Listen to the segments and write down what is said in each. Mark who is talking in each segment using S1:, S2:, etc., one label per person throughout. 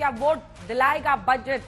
S1: क्या वोट दिलाएगा बजट?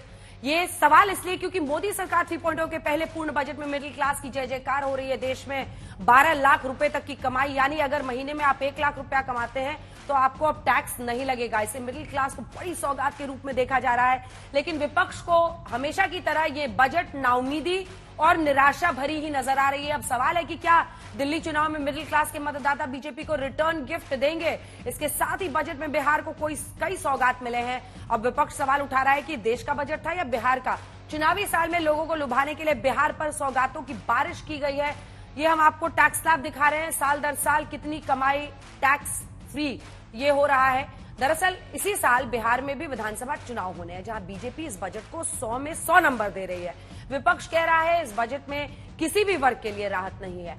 S1: ये सवाल इसलिए क्योंकि मोदी सरकार 3.0 के पहले पूर्ण बजट में मिडिल क्लास की जय जयकार हो रही है। देश में 12 लाख रुपए तक की कमाई, यानी अगर महीने में आप 1 लाख रुपया कमाते हैं तो आपको अब टैक्स नहीं लगेगा। इसे मिडिल क्लास को बड़ी सौगात के रूप में देखा जा रहा है। लेकिन विपक्ष को हमेशा की तरह ये बजट नाउमीदी और निराशा भरी ही नजर आ रही है। अब सवाल है कि क्या दिल्ली चुनाव में मिडिल क्लास के मतदाता बीजेपी को रिटर्न गिफ्ट देंगे? इसके साथ ही बजट में बिहार को कई सौगात मिले हैं। अब विपक्ष सवाल उठा रहा है कि देश का बजट था या बिहार का? चुनावी साल में लोगों को लुभाने के लिए बिहार पर सौगातों की बारिश की गई है। ये हम आपको टैक्स स्लैब दिखा रहे हैं। साल दर साल कितनी कमाई टैक्स फ्री ये हो रहा है। दरअसल इसी साल बिहार में भी विधानसभा चुनाव होने हैं, जहां बीजेपी इस बजट को 100 में 100 नंबर दे रही है। विपक्ष कह रहा है इस बजट में किसी भी वर्ग के लिए राहत नहीं है।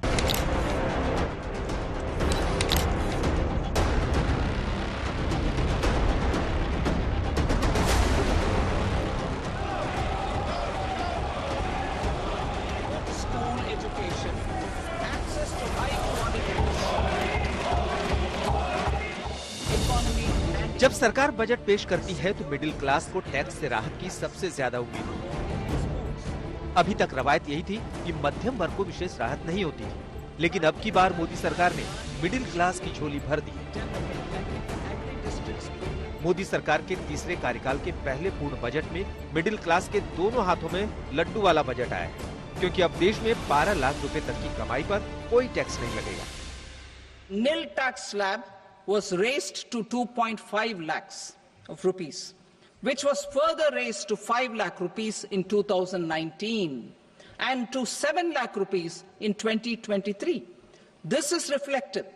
S2: जब सरकार बजट पेश करती है तो मिडिल क्लास को टैक्स से राहत की सबसे ज्यादा उम्मीद होती है। अभी तक रवायत यही थी कि मध्यम वर्ग को विशेष राहत नहीं होती थी, लेकिन अब की बार मोदी सरकार ने मिडिल क्लास की झोली भर दी। मोदी सरकार के तीसरे कार्यकाल के पहले पूर्ण बजट में मिडिल क्लास के दोनों हाथों में लड्डू वाला बजट आया है, क्योंकि अब देश में 12 लाख रुपए तक की कमाई पर कोई टैक्स नहीं लगेगा।
S3: Nil tax slab was raised to 2.5 lakhs of rupees, which was further raised to 5 lakh rupees in 2019 and to 7 lakh rupees in 2023. This is reflective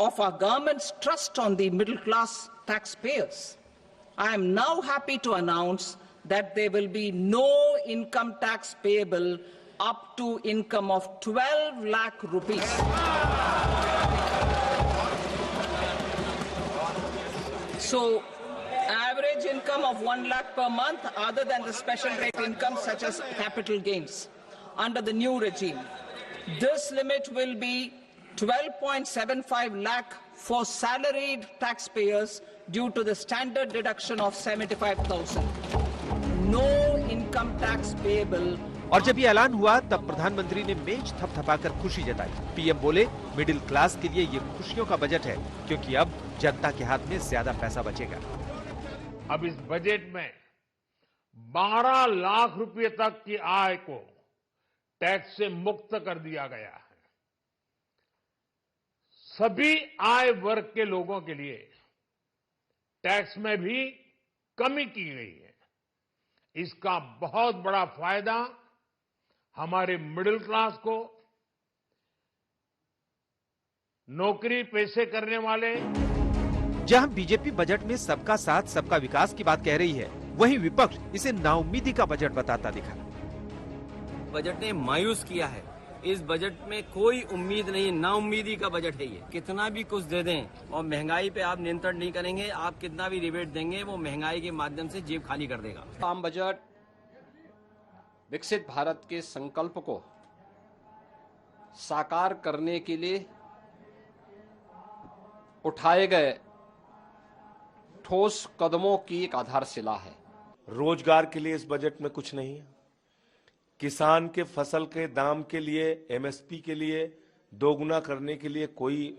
S3: of our government's trust on the middle class taxpayers. I am now happy to announce that there will be no income tax payable up to income of 12 lakh rupees. So, average income of 1 lakh per month, other than the special rate income such as capital gains, under the new regime, this limit will be 12.75 lakh for salaried taxpayers due to the standard deduction of 75,000. No income tax payable.
S2: और जब ये ऐलान हुआ तब प्रधानमंत्री ने मेज थपथपाकर खुशी जताई। पीएम बोले मिडिल क्लास के लिए ये खुशियों का बजट है, क्योंकि अब जनता के हाथ में ज्यादा पैसा बचेगा।
S4: अब इस बजट में 12 लाख रुपए तक की आय को टैक्स से मुक्त कर दिया गया है। सभी आय वर्ग के लोगों के लिए टैक्स में भी कमी की गई है। इसका बहुत बड़ा फायदा हमारे मिडिल क्लास को, नौकरी पेशे करने वाले।
S2: जहां बीजेपी बजट में सबका साथ सबका विकास की बात कह रही है, वहीं विपक्ष इसे नाउमीदी का बजट बताता दिखा।
S5: बजट ने मायूस किया है। इस बजट में कोई उम्मीद नहीं, नाउमीदी का बजट है ये। कितना भी कुछ दे दें और महंगाई पे आप नियंत्रण नहीं करेंगे, आप कितना भी रिबेट देंगे वो महंगाई के माध्यम से जेब खाली कर देगा।
S6: आम बजट विकसित भारत के संकल्प को साकार करने के लिए उठाए गए ठोस कदमों की एक आधारशिला है।
S7: रोजगार के लिए इस बजट में कुछ नहीं है। किसान के फसल के दाम के लिए, एमएसपी के लिए दोगुना करने के लिए कोई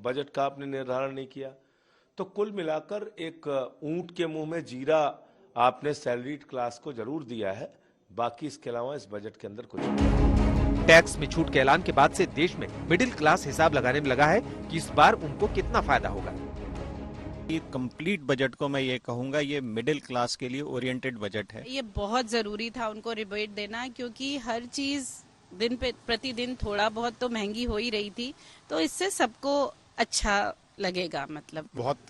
S7: बजट का आपने निर्धारण नहीं किया। तो कुल मिलाकर एक ऊंट के मुंह में जीरा आपने सैलरीड क्लास को जरूर दिया है, बाकी इसके अलावा इस बजट के अंदर कुछ नहीं।
S2: टैक्स में छूट के ऐलान के बाद से देश में मिडिल क्लास हिसाब लगाने में लगा है कि इस बार उनको कितना फायदा होगा।
S8: ये कंप्लीट बजट को मैं ये कहूँगा, ये मिडिल क्लास के लिए ओरिएंटेड बजट है।
S9: ये बहुत जरूरी था उनको रिबेट देना, क्योंकि हर चीज दिन पे प्रतिदिन थोड़ा बहुत तो महंगी हो ही रही थी, तो इससे सबको अच्छा लगेगा। मतलब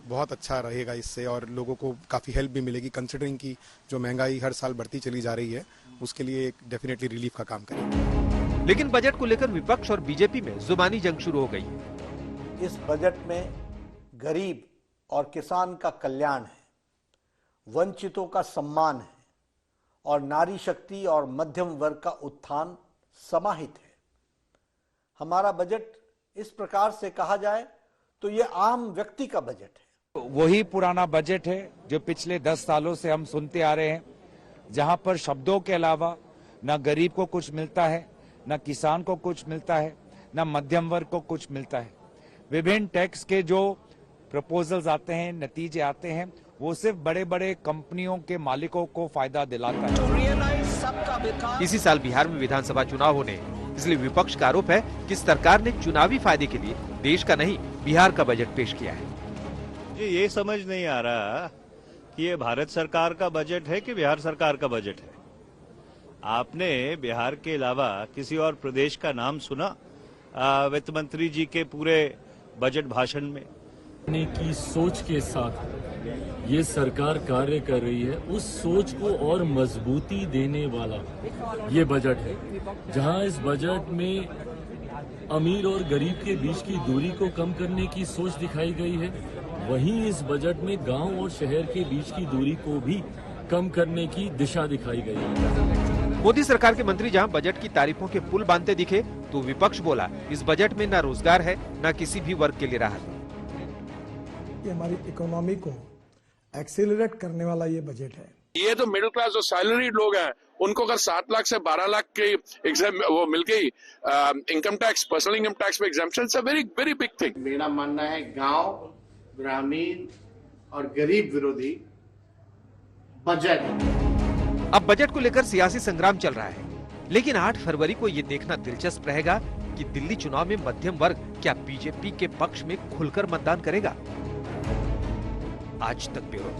S10: बहुत अच्छा रहेगा इससे, और लोगों को काफी हेल्प भी मिलेगी, कंसिडरिंग की जो महंगाई हर साल बढ़ती चली जा रही है, उसके लिए एक डेफिनेटली रिलीफ का काम करेगा।
S2: लेकिन बजट को लेकर विपक्ष और बीजेपी में जुबानी जंग शुरू हो गई है।
S11: इस बजट में गरीब और किसान का कल्याण है, वंचितों का सम्मान है और नारी शक्ति और मध्यम वर्ग का उत्थान समाहित है। हमारा बजट इस प्रकार से कहा जाए तो ये आम व्यक्ति का बजट है।
S12: वही पुराना बजट है जो पिछले 10 सालों से हम सुनते आ रहे हैं, जहां पर शब्दों के अलावा न गरीब को कुछ मिलता है, न किसान को कुछ मिलता है, न मध्यम वर्ग को कुछ मिलता है। विभिन्न टैक्स के जो प्रपोजल्स आते हैं, नतीजे आते हैं, वो सिर्फ बड़े बड़े कंपनियों के मालिकों को फायदा दिलाता है।
S2: इसी साल बिहार में विधानसभा चुनाव होने, इसलिए विपक्ष का आरोप है कि सरकार ने चुनावी फायदे के लिए देश का नहीं बिहार का बजट पेश किया है।
S8: मुझे ये समझ नहीं आ रहा कि ये भारत सरकार का बजट है कि बिहार सरकार का बजट है। आपने बिहार के अलावा किसी और प्रदेश का नाम सुना वित्त मंत्री जी के पूरे बजट भाषण में?
S13: की सोच के साथ ये सरकार कार्य कर रही है, उस सोच को और मजबूती देने वाला ये बजट है, जहां इस बजट में अमीर और गरीब के बीच की दूरी को कम करने की सोच दिखाई गई है, वहीं इस बजट में गांव और शहर के बीच की दूरी को भी कम करने की दिशा दिखाई गई है।
S2: मोदी सरकार के मंत्री जहां बजट की तारीफों के पुल बांधते दिखे, तो विपक्ष बोला इस बजट में न रोजगार है, न किसी भी वर्ग के लिए राहत।
S14: ये हमारी इकोनॉमी को एक्सेलरेट करने वाला ये बजट है।
S15: ये तो मिडिल क्लास जो सैलरीड लोग हैं, उनको अगर 7 लाख से 12 लाख के वो मिल गई income tax, personal income tax में exemption, it's a very very big thing.
S11: मेरा मानना है गांव, ग्रामीण और गरीब विरोधी बजट।
S2: अब बजट को लेकर सियासी संग्राम चल रहा है, लेकिन 8 फरवरी को ये देखना दिलचस्प रहेगा कि दिल्ली चुनाव में मध्यम वर्ग क्या बीजेपी के पक्ष में खुलकर मतदान करेगा। आज तक ब्यूरो।